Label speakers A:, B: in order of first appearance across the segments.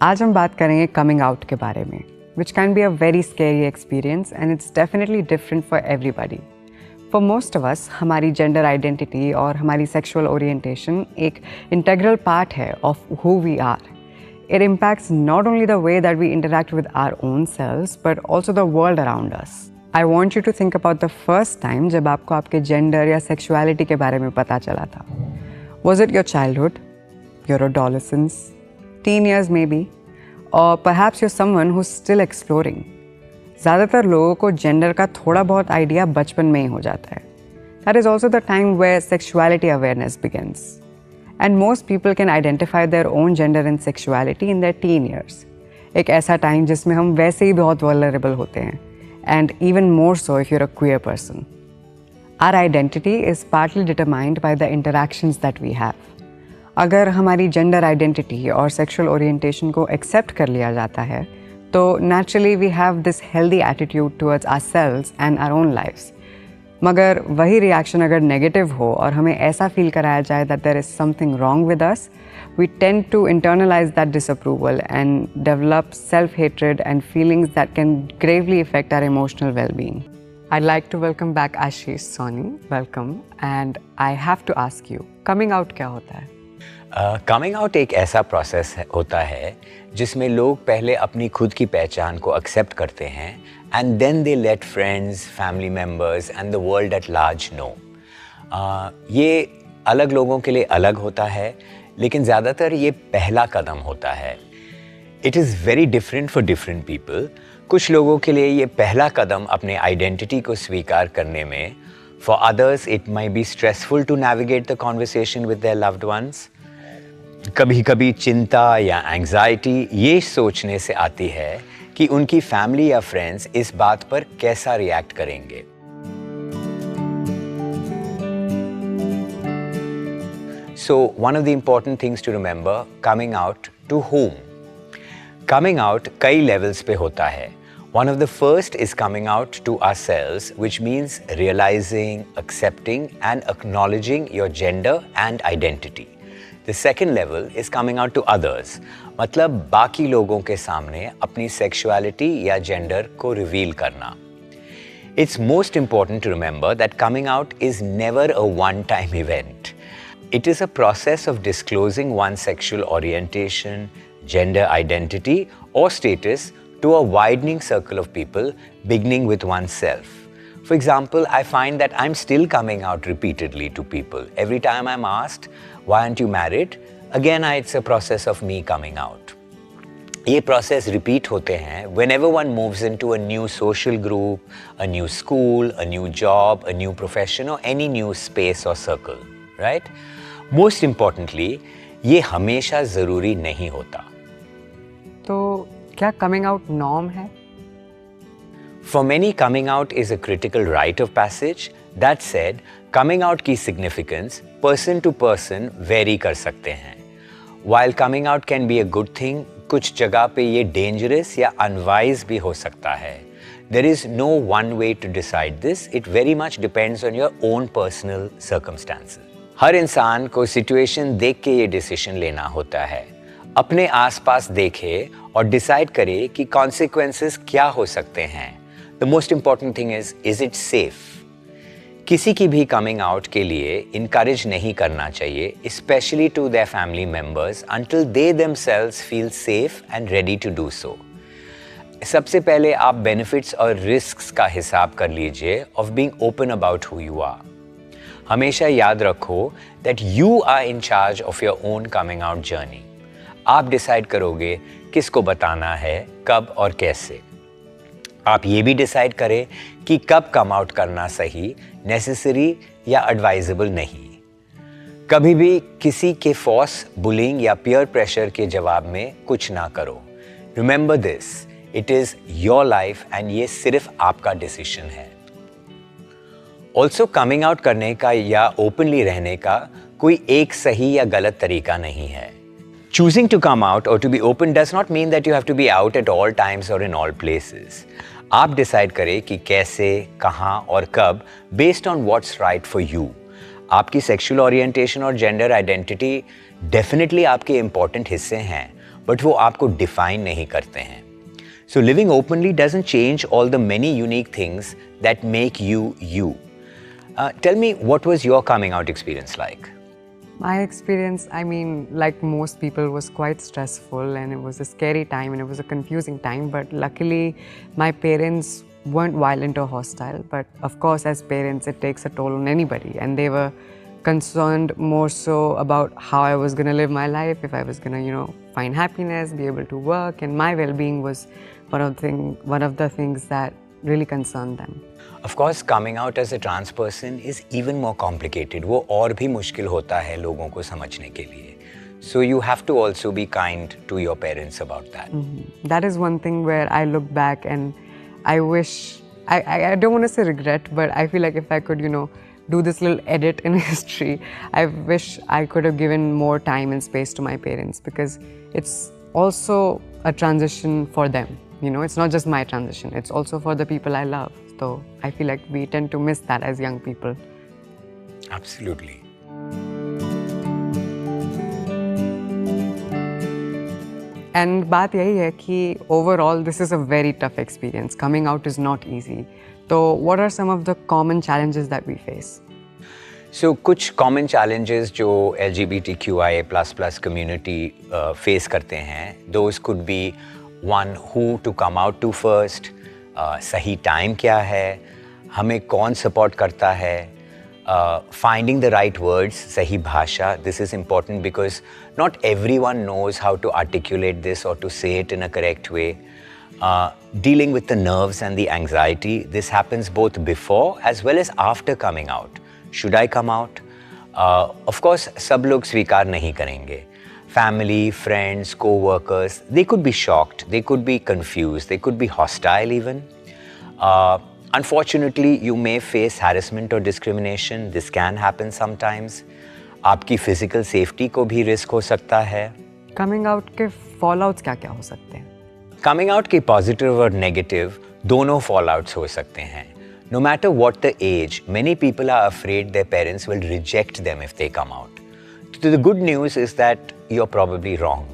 A: आज हम बात करेंगे कमिंग आउट के बारे में, which can be a very scary experience and it's definitely different for everybody. For most of us हमारी जेंडर आइडेंटिटी और हमारी सेक्सुअल ओरिएंटेशन एक इंटेग्रल पार्ट है of who we are. It impacts not only the way that we interact with our own selves, but also the world around us. I want you to think about the first time जब आपको आपके gender या sexuality के बारे में पता चला था. Was it your childhood, your adolescence, teen years maybe, or perhaps you're someone who's still exploring? ज़्यादातर लोगों को gender का थोड़ा बहुत idea बचपन में ही हो जाता है. That is also the time where sexuality awareness begins. And most people can identify their own gender and sexuality in their teen years. एक ऐसा टाइम जिसमें हम वैसे ही बहुत vulnerable होते हैं, and even more so if you're a queer person. Our identity is partly determined by the interactions that we have. अगर हमारी gender identity और sexual orientation को accept कर लिया जाता है, तो naturally we have this healthy attitude towards ourselves and our own lives. मगर वही रिएक्शन अगर नेगेटिव हो और हमें ऐसा फील कराया जाए that there is something wrong with us, we tend to internalise that disapproval and develop self hatred and feelings that can gravely affect our emotional well-being. I'd like to welcome back Ashish Soni. Welcome. And I have to ask you, coming out क्या होता है?
B: Coming out एक ऐसा process होता है जिसमें लोग पहले अपनी खुद की पहचान को एक्सेप्ट करते हैं and then they let friends, family members and the world at large know. ये अलग लोगों के लिए अलग होता है, लेकिन ज़्यादातर ये पहला कदम होता है. It is very different for different people. कुछ लोगों के लिए ये पहला कदम अपने आइडेंटिटी को स्वीकार करने में, for others it may be stressful to navigate the conversation with their loved ones. कभी कभी चिंता या एंग्जाइटी ये सोचने से आती है कि उनकी फैमिली या फ्रेंड्स इस बात पर कैसा रिएक्ट करेंगे. So one of the important things to remember, coming out to whom? Coming out कई levels पे होता है. One of the first is coming out to ourselves, which means realizing, accepting and acknowledging your gender and identity. The second level is coming out to others. मतलब बाकी लोगों के सामने अपनी sexuality या gender को reveal करना. It's most important to remember that coming out is never a one-time event. It is a process of disclosing one's sexual orientation, gender identity or status to a widening circle of people, beginning with oneself. For example, I find that I'm still coming out repeatedly to people. Every time I'm asked, why aren't you married? Again, it's a process of me coming out. ये process repeat होते हैं whenever one moves into a new social group, a new school, a new job, a new profession or any new space or circle, right? Most importantly, ये हमेशा ज़रूरी नहीं होता.
A: तो क्या coming out norm है?
B: For many, coming out is a critical rite of passage. That said, coming out की significance person to person vary कर सकते हैं. While coming out can be a good thing, कुछ जगह पे ये dangerous या unwise भी हो सकता है. There is no one way to decide this. It very much depends on your own personal circumstances. हर इंसान को situation देख के ये decision लेना होता है. अपने आसपास देखे और decide करे कि consequences क्या हो सकते हैं. The most important thing is it safe? किसी की भी coming out के लिए encourage नहीं करना चाहिए, especially to their family members, until they themselves feel safe and ready to do so. सबसे पहले आप benefits और risks का हिसाब कर लीजिए of being open about who you are. हमेशा याद रखो that you are in charge of your own coming out journey. आप decide करोगे किसको बताना है, कब और कैसे. आप ये भी डिसाइड करें कि कब कम आउट करना सही, नेसेसरी या एडवाइजेबल नहीं. कभी भी किसी के फोर्स, बुलिंग या पीयर प्रेशर के जवाब में कुछ ना करो. Remember this, it is your life and ये सिर्फ आपका डिसीजन है. ऑल्सो कमिंग आउट करने का या ओपनली रहने का कोई एक सही या गलत तरीका नहीं है. Choosing to come out or to be open does not mean that you have to be out at all times or in all places. आप डिसाइड करें कि कैसे, कहाँ और कब, based on what's right for you. आपकी sexual orientation और gender identity definitely आपके इम्पॉर्टेंट हिस्से हैं, बट वो आपको डिफाइन नहीं करते हैं. So living openly doesn't change all the many unique things that make you you. Tell me, what was your coming out experience like?
A: My experience, I mean, like most people, was quite stressful, and it was a scary time and it was a confusing time. But luckily, my parents weren't violent or hostile. But of course, as parents, it takes a toll on anybody, and they were concerned more so about how I was going to live my life, if I was going to, find happiness, be able to work, and my well-being was one of the things that really concerned them.
B: Of course, coming out as a trans person is even more complicated. वो और भी मुश्किल होता है लोगों को समझने के लिए. So you have to also be kind to your parents about that.
A: That is one thing where I look back and I wish, I don't want to say regret, but I feel like if I could, do this little edit in history, I wish I could have given more time and space to my parents, because it's also a transition for them. It's not just my transition, it's also for the people I love. So I feel like we tend to miss that as young people.
B: Absolutely.
A: And बात यही है कि overall this is a very tough experience. Coming out is not easy. So what are some of the common challenges that we face?
B: So कुछ common challenges जो LGBTQIA++ community face करते हैं, those could be one, who to come out to first, सही time क्या है, हमें कौन support करता है, finding the right words, सही भाषा. This is important because not everyone knows how to articulate this or to say it in a correct way. Dealing with the nerves and the anxiety, this happens both before as well as after coming out. Should I come out? Of course, सब लोग स्वीकार नहीं करेंगे. Family, friends, co-workers, they could be shocked, they could be confused, they could be hostile even. Unfortunately, you may face harassment or discrimination. This can happen sometimes. आपकी physical safety को भी risk हो सकता है.
A: Coming out के fallouts क्या क्या हो सकते हैं?
B: Coming out के positive और negative दोनों fallouts हो सकते हैं. No matter what the age, many people are afraid their parents will reject them if they come out. So the good news is that you're probably wrong.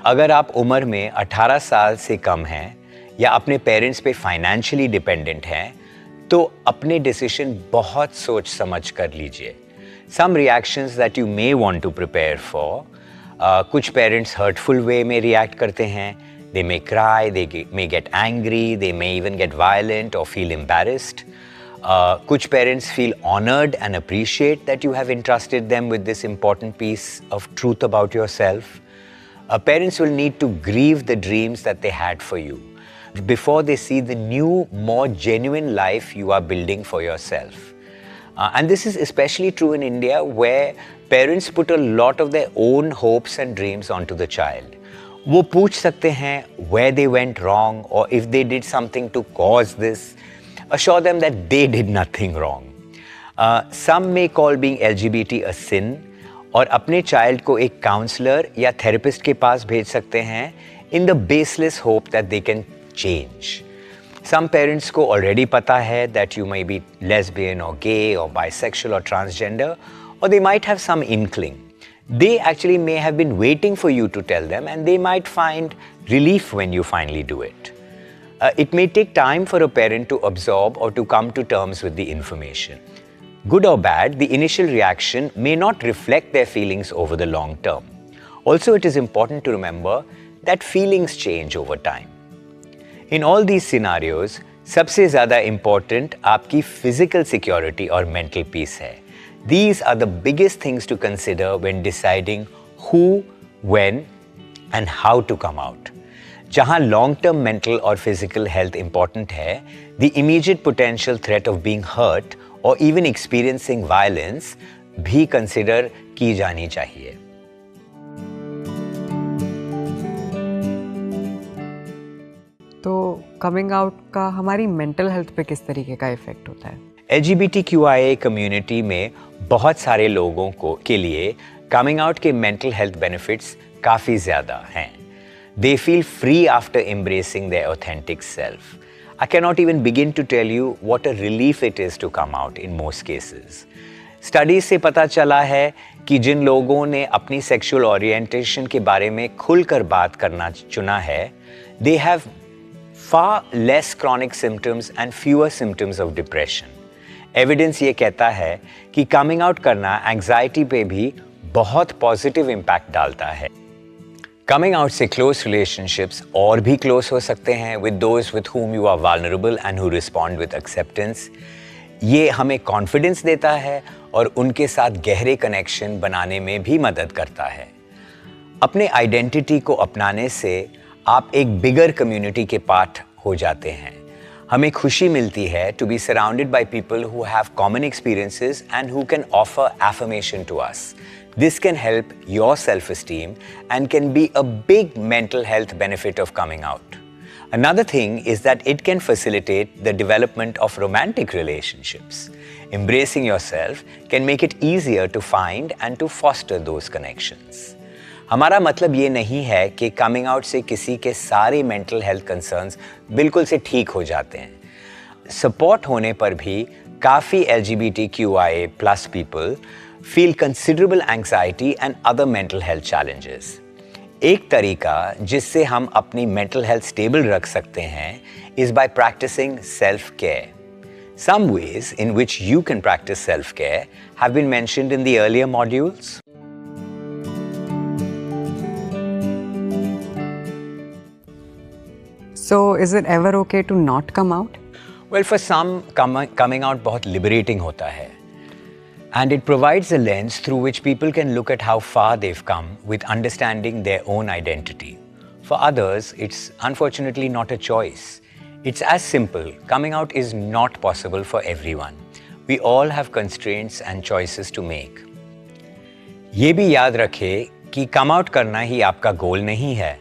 B: अगर आप उम्र में 18 साल से कम हैं या अपने पेरेंट्स पे फाइनेंशियली डिपेंडेंट हैं, तो अपने डिसीजन बहुत सोच समझ कर लीजिए. Some reactions that you may want to prepare for. कुछ पेरेंट्स hurtful way में react करते हैं. They may cry, they may get angry, they may even get violent or feel embarrassed. Kuch parents feel honored and appreciate that you have entrusted them with this important piece of truth about yourself. Parents will need to grieve the dreams that they had for you before they see the new, more genuine life you are building for yourself. And this is especially true in India, where parents put a lot of their own hopes and dreams onto the child. वो पूछ सकते हैं where they went wrong or if they did something to cause this. Assure them that they did nothing wrong. Some may call being LGBT a sin और अपने child को एक counselor या therapist के पास भेज सकते हैं in the baseless hope that they can change. Some parents को already पता है that you may be lesbian or gay or bisexual or transgender, or they might have some inkling. They actually may have been waiting for you to tell them, and they might find relief when you finally do it. It may take time for a parent to absorb or to come to terms with the information. Good or bad, the initial reaction may not reflect their feelings over the long term. Also, it is important to remember that feelings change over time. In all these scenarios, सबसे ज़्यादा important आपकी physical security और mental peace है. These are the biggest things to consider when deciding who, when, and how to come out. जहाँ long-term mental or physical health important है, the immediate potential threat of being hurt or even experiencing violence भी consider की जानी चाहिए.
A: तो coming out का हमारी mental health पे किस तरीके का इफेक्ट होता है?
B: LGBTQIA कम्युनिटी में बहुत सारे लोगों के लिए कमिंग आउट के मेंटल हेल्थ बेनिफिट्स काफ़ी ज़्यादा हैं. They feel free after embracing their authentic self. I cannot even begin to tell you what a relief it is to come out in most cases. Studies से पता चला है कि जिन लोगों ने अपनी सेक्सुअल ओरिएंटेशन के बारे में खुलकर बात करना चुना है, they have far less chronic symptoms and fewer symptoms of depression. Evidence ये कहता है कि कमिंग आउट करना एंजाइटी पे भी बहुत पॉजिटिव इम्पैक्ट डालता है. कमिंग आउट से क्लोज रिलेशनशिप्स और भी क्लोज हो सकते हैं with those with whom you are vulnerable and who respond with acceptance. ये हमें कॉन्फिडेंस देता है और उनके साथ गहरे कनेक्शन बनाने में भी मदद करता है. अपने आइडेंटिटी को अपनाने से आप एक बिगर कम्युनिटी के पार्ट हो जाते हैं. हमें खुशी मिलती है to be surrounded by people who have common experiences and who can offer affirmation to us. This can help your self-esteem and can be a big mental health benefit of coming out. Another thing is that it can facilitate the development of romantic relationships. Embracing yourself can make it easier to find and to foster those connections. हमारा मतलब ये नहीं है कि coming out से किसी के सारे मेंटल हेल्थ कंसर्न्स बिल्कुल से ठीक हो जाते हैं. सपोर्ट होने पर भी काफ़ी LGBTQIA+ people feel considerable anxiety and other mental health challenges. एक तरीका जिससे हम अपनी mental health stable रख सकते हैं is by practicing self-care. Some ways in which you can practice self-care have been mentioned in the earlier modules.
A: So, is it ever okay to not come out?
B: Well, for some, coming out बहुत liberating होता है. And it provides a lens through which people can look at how far they've come with understanding their own identity. For others, it's unfortunately not a choice. It's as simple. Coming out is not possible for everyone. We all have constraints and choices to make. ये भी याद रखें कि come out करना ही आपका गोल नहीं है.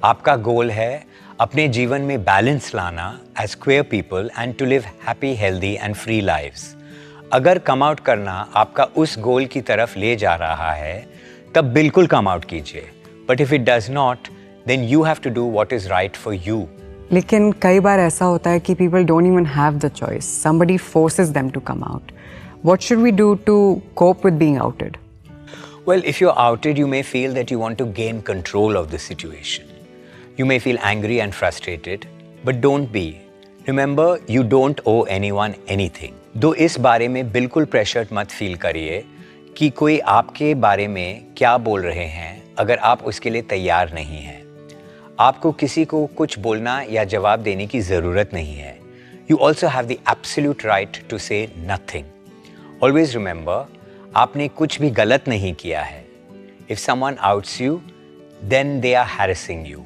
B: आपका गोल है अपने जीवन में बैलेंस लाना as queer people and to live happy, healthy and free lives. अगर कम आउट करना आपका उस गोल की तरफ ले जा रहा है, तब बिल्कुल कम आउट कीजिए. But if it does not, then you have to do what is right for you.
A: लेकिन कई बार ऐसा होता है कि people don't even have the choice. Somebody forces them to come out. What should we do to cope with being outed?
B: Well, if you're outed, you may feel that you want to gain control of the situation. You may feel angry and frustrated, but don't be. Remember, you don't owe anyone anything. दो इस बारे में बिल्कुल pressure मत feel करिए कि कोई आपके बारे में क्या बोल रहे हैं अगर आप उसके लिए तैयार नहीं हैं. आपको किसी को कुछ बोलना या जवाब देने की ज़रूरत नहीं है. You also have the absolute right to say nothing. Always remember, आपने कुछ भी गलत नहीं किया है. If someone outs you, then they are harassing you.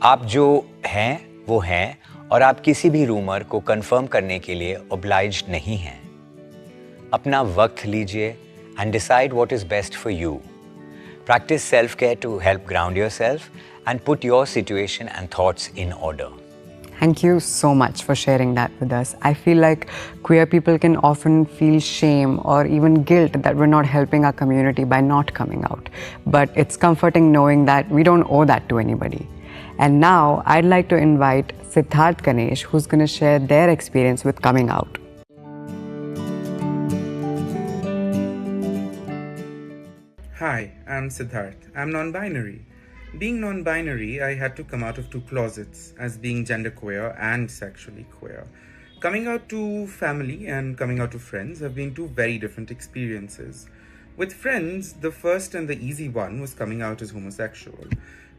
B: आप जो हैं वो हैं और आप किसी भी रूमर को कंफर्म करने के लिए obliged नहीं हैं. अपना वक्त लीजिए and decide what is best for you. Practice self-care to help ground yourself and put your situation and thoughts in order.
A: Thank you so much for sharing that with us. I feel like queer people can often feel shame or even guilt that we're not helping our community by not coming out. But it's comforting knowing that we don't owe that to anybody. And now I'd like to invite Siddharth Ganesh, who's going to share their experience with coming out.
C: Hi, I'm Siddharth. I'm non-binary. Being non-binary, I had to come out of two closets as being genderqueer and sexually queer. Coming out to family and coming out to friends have been two very different experiences. With friends, the first and the easy one was coming out as homosexual.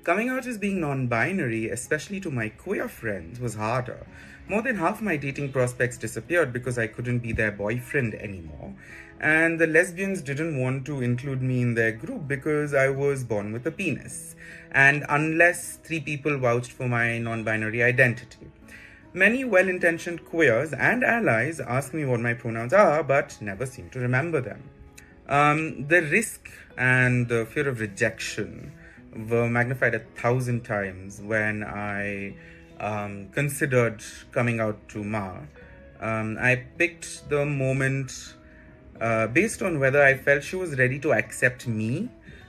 C: Coming out as being non-binary, especially to my queer friends, was harder. More than half my dating prospects disappeared because I couldn't be their boyfriend anymore. And the lesbians didn't want to include me in their group because I was born with a penis. And unless 3 people vouched for my non-binary identity. Many well-intentioned queers and allies ask me what my pronouns are, but never seem to remember them. The risk and the fear of rejection were magnified 1,000 times when I considered coming out to Ma. I picked the moment based on whether I felt she was ready to accept me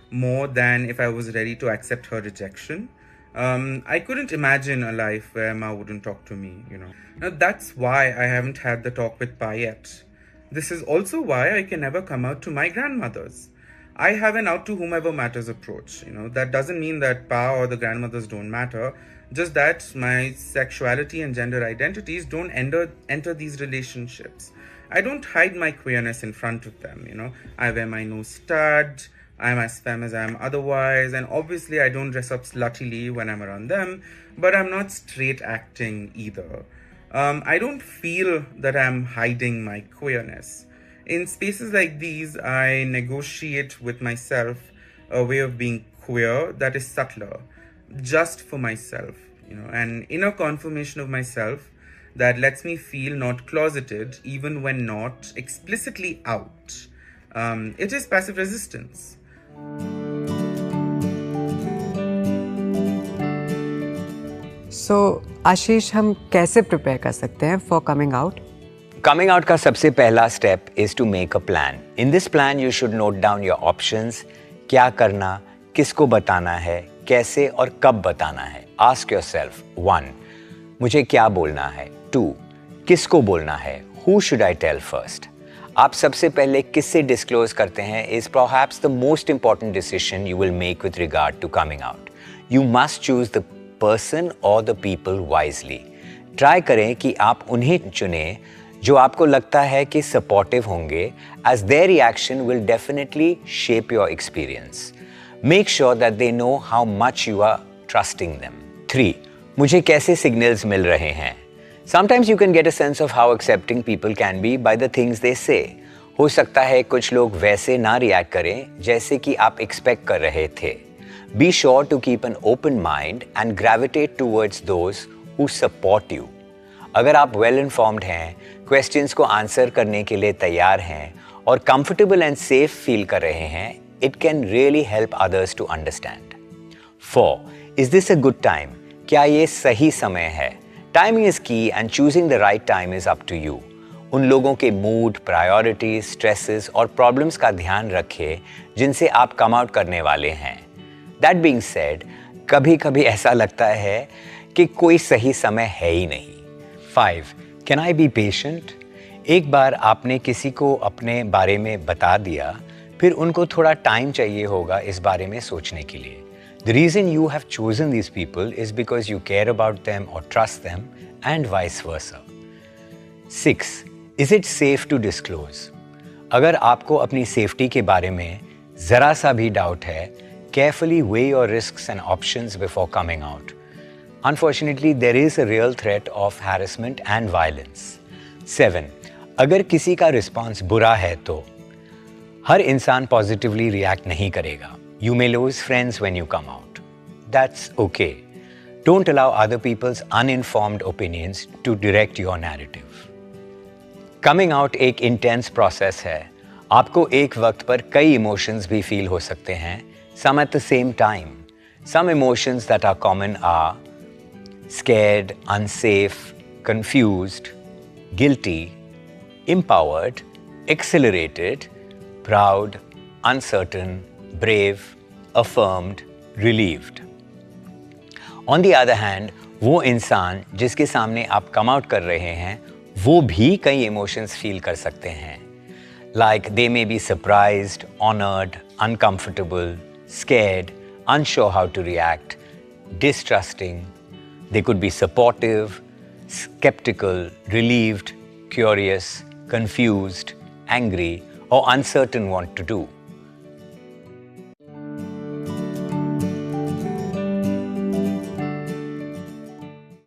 C: more than if I was ready to accept her rejection. I couldn't imagine a life where Ma wouldn't talk to me, you know. Now that's why I haven't had the talk with Pa yet. This is also why I can never come out to my grandmothers. I have an out to whomever matters approach. That doesn't mean that Pa or the grandmothers don't matter, just that my sexuality and gender identities don't enter these relationships. I don't hide my queerness in front of them. I wear my nose stud, I'm as femme as I am otherwise, and obviously I don't dress up sluttily when I'm around them, but I'm not straight acting either. I don't feel that I'm hiding my queerness. In spaces like these, I negotiate with myself a way of being queer that is subtler, just for myself, an inner confirmation of myself that lets me feel not closeted even when not explicitly out. It is passive resistance.
A: So, आशीष, हम कैसे prepare कर सकते हैं for coming out?
B: Coming out का सबसे पहला step is to make a plan. In this plan, you should note down your options. क्या करना, किसको बताना है, कैसे और कब बताना है. Ask yourself, 1. मुझे क्या बोलना है? 2. किसको बोलना है? Who should I tell first? आप सबसे पहले किससे disclose करते हैं is perhaps the most important decision you will make with regard to coming out. You must choose the person or the people wisely. Try करें कि आप उन्हें चुनें जो आपको लगता है कि सपोर्टिव होंगे, as their reaction will definitely shape your experience. Make sure that they know how much you are trusting them. 3. मुझे कैसे signals मिल रहे हैं? Sometimes you can get a sense of how accepting people can be by the things they say. हो सकता है कुछ लोग वैसे ना react करें जैसे कि आप expect कर रहे थे. Be sure to keep an open mind and gravitate towards those who support you. अगर आप वेल इन्फॉर्म्ड हैं, क्वेश्चंस को आंसर करने के लिए तैयार हैं और कंफर्टेबल एंड सेफ फील कर रहे हैं, it can really help others to understand. 4. Is this a good time? क्या ये सही समय है? Timing is key and choosing the right time is up to you. उन लोगों के मूड, प्रायोरिटीज, स्ट्रेसेस और प्रॉब्लम्स का ध्यान रखें जिनसे आप कम आउट करने वाले हैं. दैट बीइंग सेड, कभी कभी ऐसा लगता है कि कोई सही समय है ही नहीं. 5. Can I be patient? एक बार आपने किसी को अपने बारे में बता दिया, फिर उनको थोड़ा टाइम चाहिए होगा इस बारे में सोचने के लिए. The reason you have chosen these people is because you care about them or trust them and vice versa. 6. Is it safe to disclose? अगर आपको अपनी सेफ्टी के बारे में जरा सा भी डाउट है, carefully weigh your risks and options before coming out. Unfortunately, there is a real threat of harassment and violence. 7. अगर किसी का रिस्पॉन्स बुरा है तो हर इंसान पॉजिटिवली रिएक्ट नहीं करेगा. You may lose friends when you come out. That's okay. Don't allow other people's uninformed opinions to direct your narrative. Coming out एक intense process है. आपको एक वक्त पर कई इमोशंस भी फील हो सकते हैं, some at the same time. Some emotions that are common are scared, unsafe, confused, guilty, empowered, exhilarated, proud, uncertain, brave, affirmed, relieved. On the other hand, वो इंसान जिसके सामने आप कम आउट कर रहे हैं, वो भी कई इमोशंस फील कर सकते हैं. Like they may be surprised, honored, uncomfortable, scared, unsure how to react, distrusting. They could be supportive, skeptical, relieved, curious, confused, angry, or uncertain what to do.